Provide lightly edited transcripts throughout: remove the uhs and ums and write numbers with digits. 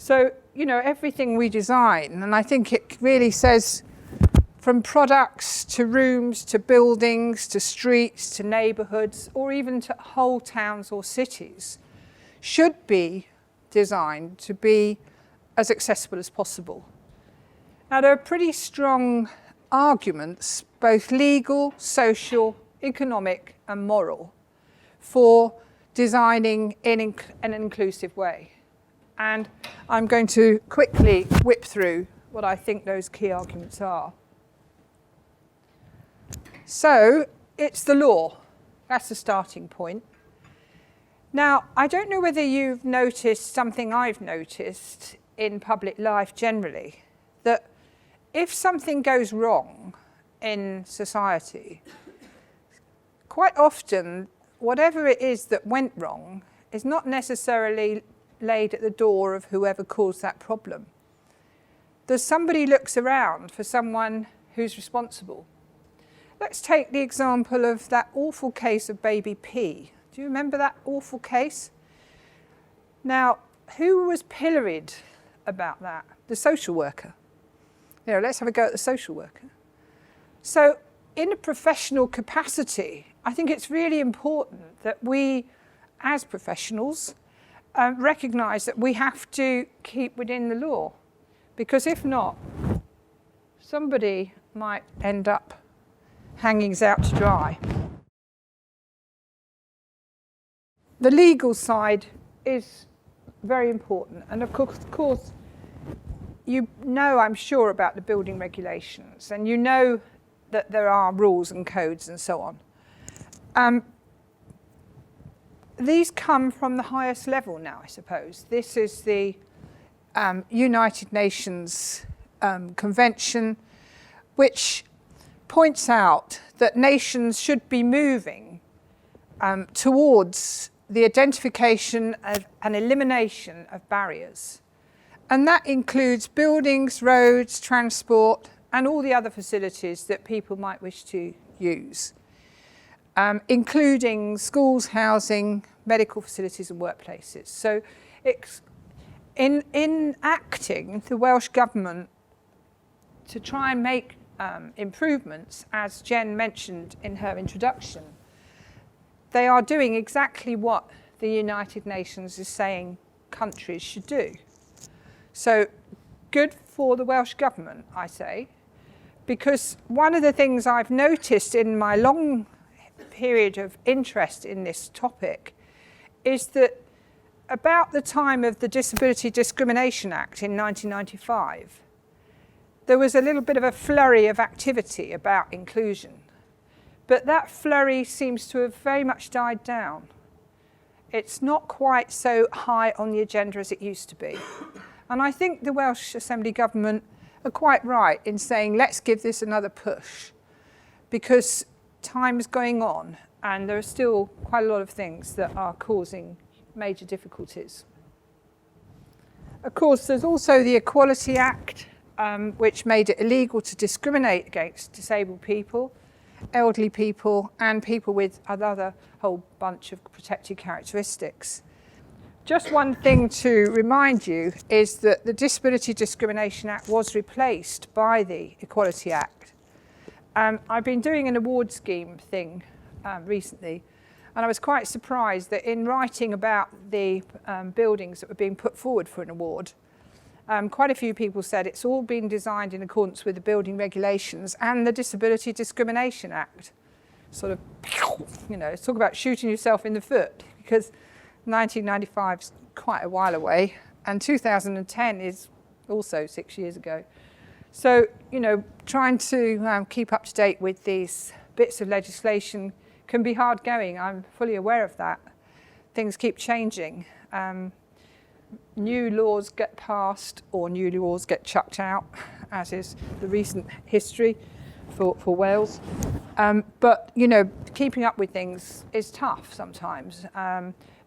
So, everything we design, and I think it really says from products to rooms to buildings to streets to neighbourhoods or even to whole towns or cities, should be designed to be as accessible as possible. Now, there are pretty strong arguments, both legal, social, economic and moral, for designing in an inclusive way. And I'm going to quickly whip through what I think those key arguments are. So, it's the law. That's the starting point. Now, I don't know whether you've noticed something I've noticed in public life generally, that if something goes wrong in society, quite often, whatever it is that went wrong is not necessarily laid at the door of whoever caused that problem. There's somebody looks around for someone who's responsible. Let's take the example of that awful case of baby P. Do you remember that awful case? Now, who was pilloried about that? The social worker. Let's have a go at the social worker. So, in a professional capacity, I think it's really important that we, as professionals, recognise that we have to keep within the law. Because if not, somebody might end up hanging out to dry. The legal side is very important. And of course, you know, I'm sure, about the building regulations, and you know that there are rules and codes and so on. These come from the highest level now, I suppose. This is the United Nations Convention, which points out that nations should be moving towards the identification of and elimination of barriers. And that includes buildings, roads, transport, and all the other facilities that people might wish to use, including schools, housing, medical facilities and workplaces. So in acting, the Welsh Government, to try and make improvements, as Jen mentioned in her introduction, they are doing exactly what the United Nations is saying countries should do. So good for the Welsh Government, I say, because one of the things I've noticed in my long period of interest in this topic is that about the time of the Disability Discrimination Act in 1995, there was a little bit of a flurry of activity about inclusion. But that flurry seems to have very much died down. It's not quite so high on the agenda as it used to be. And I think the Welsh Assembly Government are quite right in saying, let's give this another push, because time is going on and there are still quite a lot of things that are causing major difficulties. Of course, there's also the Equality Act, which made it illegal to discriminate against disabled people, elderly people, and people with another whole bunch of protected characteristics. Just one thing to remind you is that the Disability Discrimination Act was replaced by the Equality Act. I've been doing an award scheme thing recently, and I was quite surprised that in writing about the buildings that were being put forward for an award, quite a few people said it's all been designed in accordance with the building regulations and the Disability Discrimination Act. Sort of, talk about shooting yourself in the foot, because 1995 is quite a while away, and 2010 is also 6 years ago. So, trying to keep up to date with these bits of legislation can be hard going. I'm fully aware of that. Things keep changing. New laws get passed or new laws get chucked out, as is the recent history for Wales. But, keeping up with things is tough sometimes.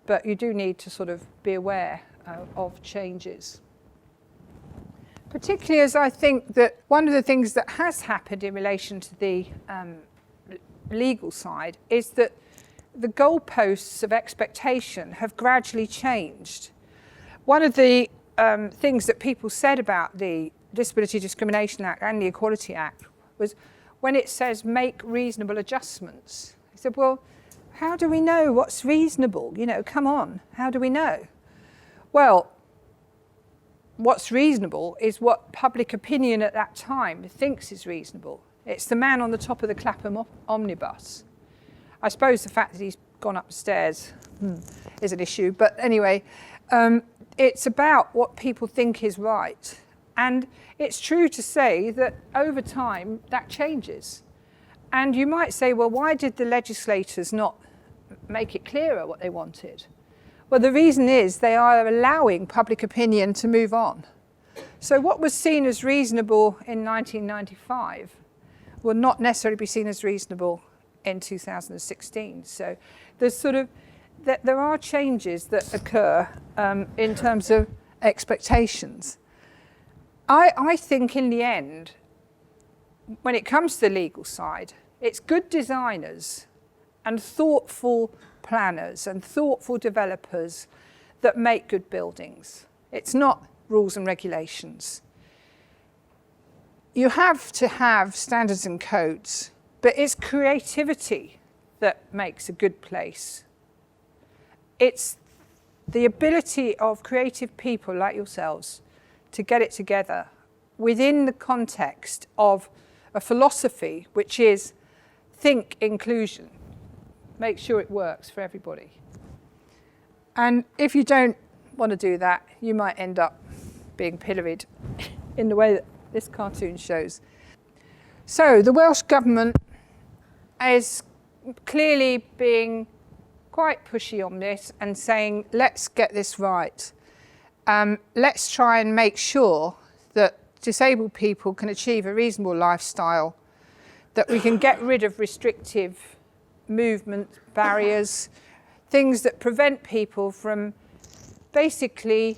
But you do need to sort of be aware of changes. Particularly as I think that one of the things that has happened in relation to the legal side is that the goalposts of expectation have gradually changed. One of the things that people said about the Disability Discrimination Act and the Equality Act was when it says make reasonable adjustments. I said, well, how do we know what's reasonable? You know, come on, how do we know? Well, what's reasonable is what public opinion at that time thinks is reasonable. It's the man on the top of the Clapham omnibus. I suppose the fact that he's gone upstairs is an issue, but anyway, it's about what people think is right. And it's true to say that over time that changes. And you might say, well, why did the legislators not make it clearer what they wanted? Well, the reason is they are allowing public opinion to move on. So what was seen as reasonable in 1995 will not necessarily be seen as reasonable in 2016. So there's sort of, there are changes that occur in terms of expectations. I think in the end, when it comes to the legal side, it's good designers and thoughtful planners and thoughtful developers that make good buildings. It's not rules and regulations. You have to have standards and codes, but it's creativity that makes a good place. It's the ability of creative people like yourselves to get it together within the context of a philosophy which is think inclusion. Make sure it works for everybody. And if you don't want to do that, you might end up being pilloried in the way that this cartoon shows. So the Welsh Government is clearly being quite pushy on this and saying, let's get this right. Let's try and make sure that disabled people can achieve a reasonable lifestyle, that we can get rid of restrictive movement barriers, things that prevent people from basically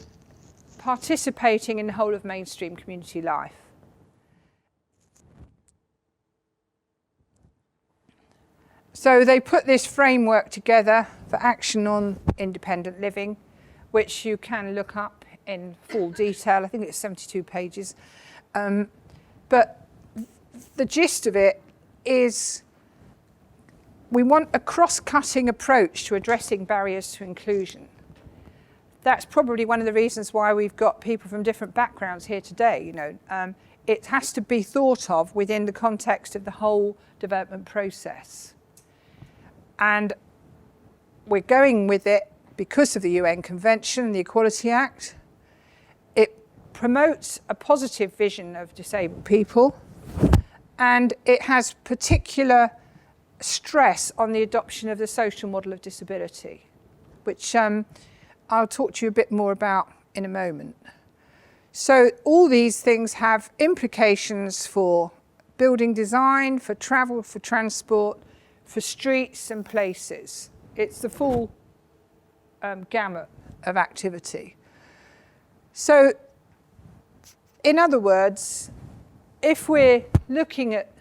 participating in the whole of mainstream community life. So they put this framework together for action on independent living, which you can look up in full detail. I think it's 72 pages. But the gist of it is we want a cross-cutting approach to addressing barriers to inclusion. That's probably one of the reasons why we've got people from different backgrounds here today. You know, it has to be thought of within the context of the whole development process. And we're going with it because of the UN Convention and the Equality Act. It promotes a positive vision of disabled people, and it has particular stress on the adoption of the social model of disability, which I'll talk to you a bit more about in a moment. So all these things have implications for building design, for travel, for transport, for streets and places. It's the full gamut of activity. So, in other words, if we're looking at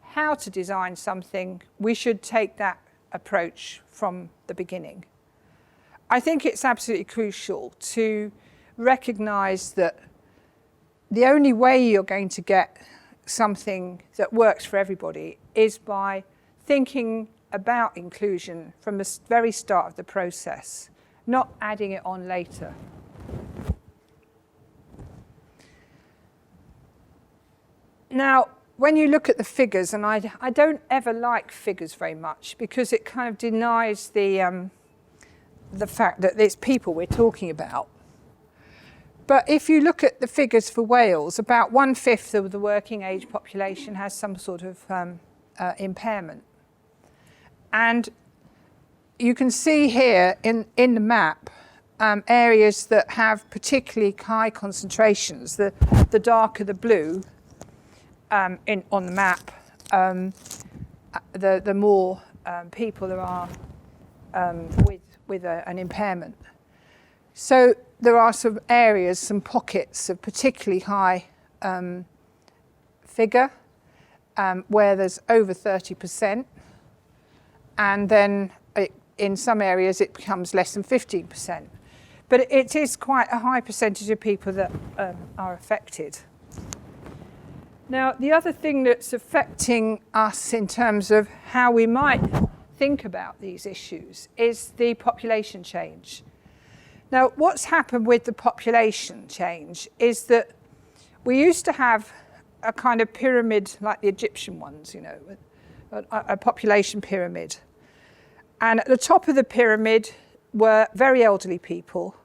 how to design something, we should take that approach from the beginning. I think it's absolutely crucial to recognise that the only way you're going to get something that works for everybody is by thinking about inclusion from the very start of the process, not adding it on later. Now, when you look at the figures, and I don't ever like figures very much because it kind of denies the fact that it's people we're talking about. But if you look at the figures for Wales, about 1/5 of the working age population has some sort of impairment. And you can see here in the map areas that have particularly high concentrations. The darker the blue on the map, the more people there are with an impairment. So there are some areas, some pockets of particularly high figure where there's over 30%. And then in some areas it becomes less than 15%. But it is quite a high percentage of people that are affected. Now, the other thing that's affecting us in terms of how we might think about these issues is the population change. Now, what's happened with the population change is that we used to have a kind of pyramid like the Egyptian ones, you know, a population pyramid. And at the top of the pyramid were very elderly people,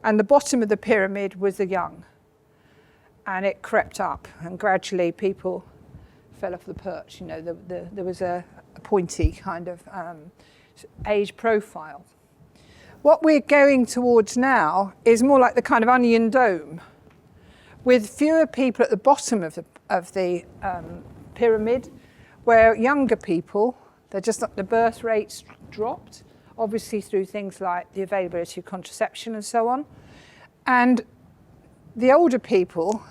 and the bottom of the pyramid was the young. And it crept up, and gradually people fell off the perch. You know, there was a pointy kind of age profile. What we're going towards now is more like the kind of onion dome, with fewer people at the bottom of the pyramid, where younger people, the birth rates dropped, obviously through things like the availability of contraception and so on. And the older people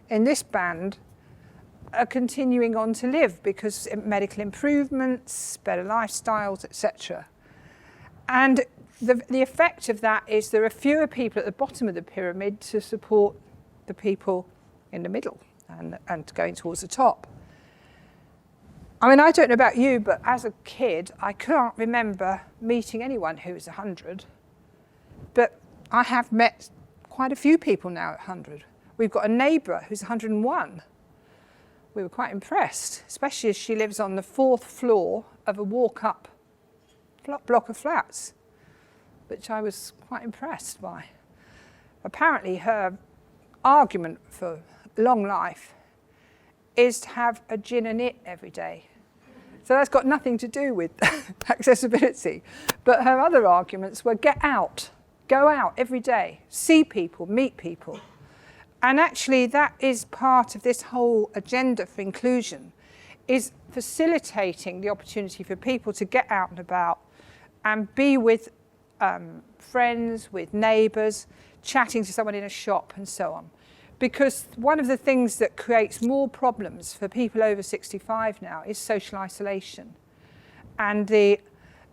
in this band are continuing on to live because of medical improvements, better lifestyles, etc. And the effect of that is there are fewer people at the bottom of the pyramid to support the people in the middle and going towards the top. I mean, I don't know about you, but as a kid, I can't remember meeting anyone who was 100. But I have met quite a few people now at 100. We've got a neighbour who's 101. We were quite impressed, especially as she lives on the 4th floor of a walk-up block of flats, which I was quite impressed by. Apparently, her argument for long life is to have a gin and it every day. So that's got nothing to do with accessibility. But her other arguments were get out, go out every day, see people, meet people. And actually that is part of this whole agenda for inclusion, is facilitating the opportunity for people to get out and about and be with friends, with neighbours, chatting to someone in a shop and so on. Because one of the things that creates more problems for people over 65 now is social isolation. And the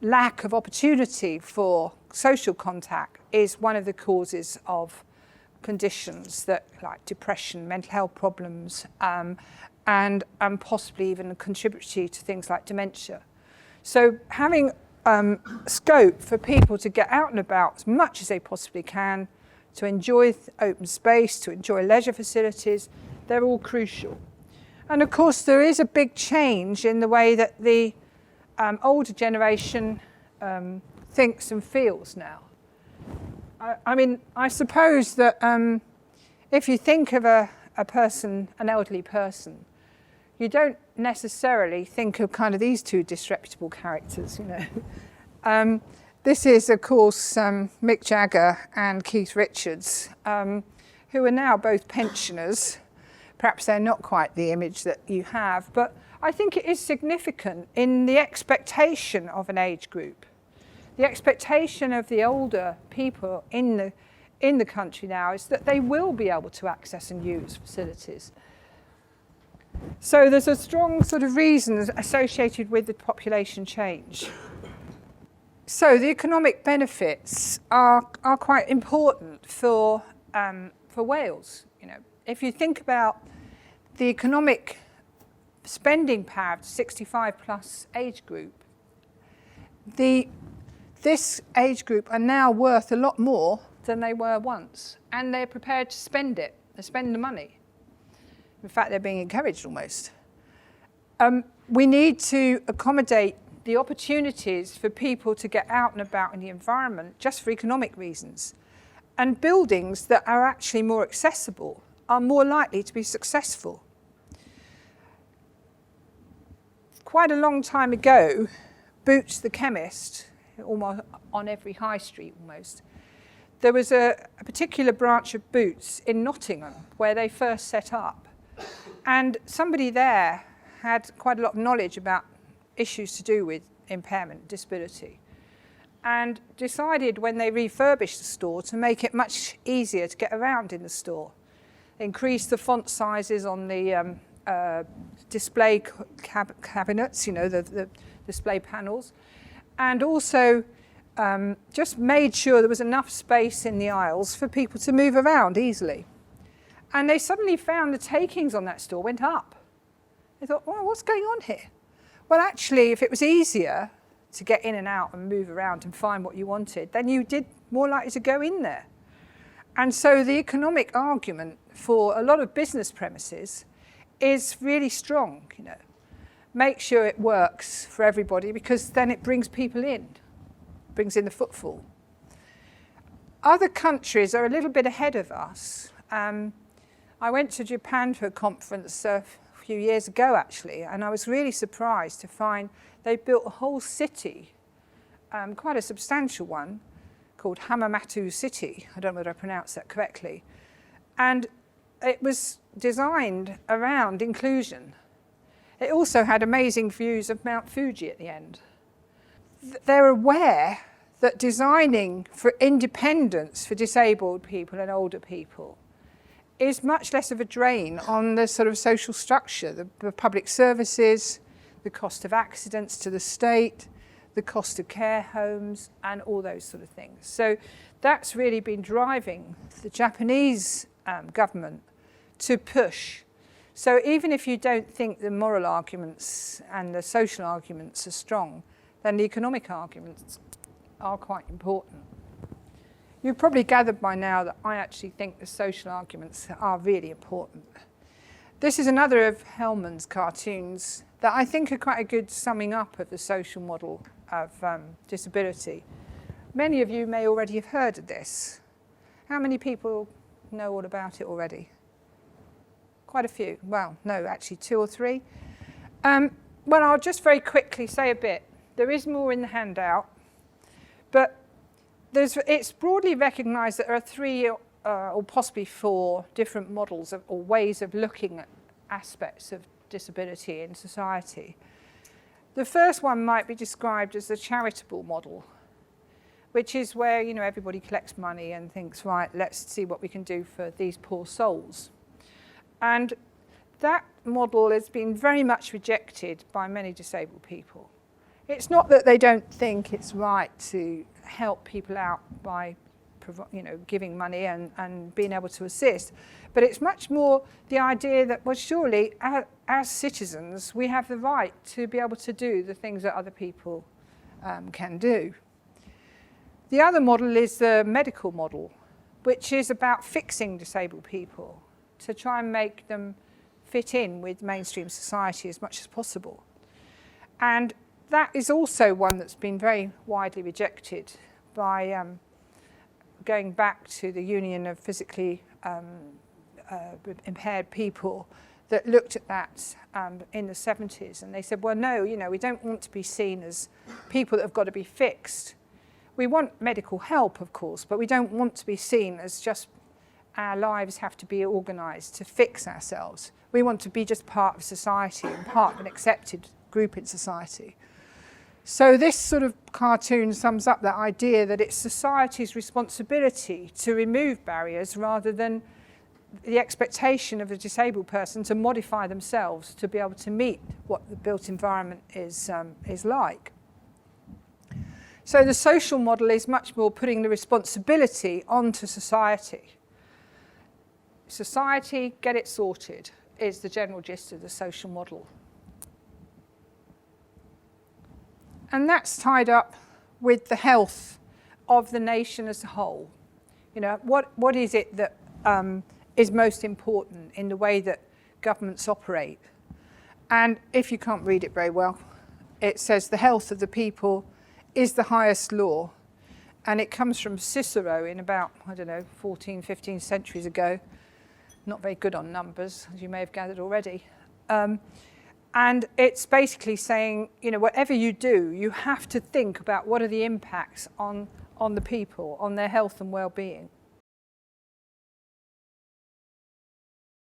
lack of opportunity for social contact is one of the causes of conditions that like depression, mental health problems, and possibly even contributory to things like dementia. So having scope for people to get out and about as much as they possibly can, to enjoy open space, to enjoy leisure facilities, they're all crucial. And of course there is a big change in the way that the older generation thinks and feels now. I mean, I suppose that if you think of a person, an elderly person, you don't necessarily think of kind of these two disreputable characters, you know. This is, of course, Mick Jagger and Keith Richards, who are now both pensioners. Perhaps they're not quite the image that you have, but I think it is significant in the expectation of an age group. The expectation of the older people in the country now is that they will be able to access and use facilities. So there's a strong sort of reason associated with the population change. So the economic benefits are quite important for Wales. You know, if you think about the economic spending power of the 65 plus age group, this age group are now worth a lot more than they were once, and they're prepared to spend it. They spend the money. In fact, they're being encouraged almost. We need to accommodate the opportunities for people to get out and about in the environment just for economic reasons. And buildings that are actually more accessible are more likely to be successful. Quite a long time ago, Boots the chemist, almost on every high street almost, there was a particular branch of Boots in Nottingham where they first set up. And somebody there had quite a lot of knowledge about issues to do with impairment, disability, and decided when they refurbished the store to make it much easier to get around in the store. Increase the font sizes on the display cabinets, you know, the display panels, and also just made sure there was enough space in the aisles for people to move around easily. And they suddenly found the takings on that store went up. They thought, well, what's going on here? Well, actually, if it was easier to get in and out and move around and find what you wanted, then you did more likely to go in there. And so the economic argument for a lot of business premises is really strong, you know. Make sure it works for everybody, because then it brings people in, brings in the footfall. Other countries are a little bit ahead of us. I went to Japan for a conference a few years ago, actually, and I was really surprised to find they built a whole city, quite a substantial one, called Hamamatsu City. I don't know whether I pronounced that correctly. And it was designed around inclusion. It also had amazing views of Mount Fuji at the end. They're aware that designing for independence for disabled people and older people is much less of a drain on the sort of social structure, the public services, the cost of accidents to the state, the cost of care homes, and all those sort of things. So that's really been driving the Japanese government to push. So even if you don't think the moral arguments and the social arguments are strong, then the economic arguments are quite important. You've probably gathered by now that I actually think the social arguments are really important. This is another of Hellman's cartoons that I think are quite a good summing up of the social model of disability. Many of you may already have heard of this. How many people know all about it already? Quite a few. Well, no, actually 2 or 3. Well, I'll just very quickly say a bit. There is more in the handout, but it's broadly recognised that there are 3 or possibly 4 different models or ways of looking at aspects of disability in society. The first one might be described as the charitable model, which is where, you know, everybody collects money and thinks, right, let's see what we can do for these poor souls. And that model has been very much rejected by many disabled people. It's not that they don't think it's right to help people out by, you know, giving money and being able to assist, but it's much more the idea that, well, surely as citizens we have the right to be able to do the things that other people can do. The other model is the medical model, which is about fixing disabled people to try and make them fit in with mainstream society as much as possible. And that is also one that's been very widely rejected by going back to the Union of Physically Impaired People that looked at that in the 70s, and they said, well, no, you know, we don't want to be seen as people that have got to be fixed. We want medical help, of course, but we don't want to be seen as just our lives have to be organised to fix ourselves. We want to be just part of society and part of an accepted group in society. So this sort of cartoon sums up that idea that it's society's responsibility to remove barriers rather than the expectation of a disabled person to modify themselves to be able to meet what the built environment is like. So the social model is much more putting the responsibility onto society. Society, get it sorted, is the general gist of the social model. And that's tied up with the health of the nation as a whole. You know, what is it that is most important in the way that governments operate? And if you can't read it very well, it says the health of the people is the highest law. And it comes from Cicero in about, I don't know, 14, 15 centuries ago. Not very good on numbers, as you may have gathered already. And it's basically saying, you know, whatever you do, you have to think about what are the impacts on the people, on their health and well-being.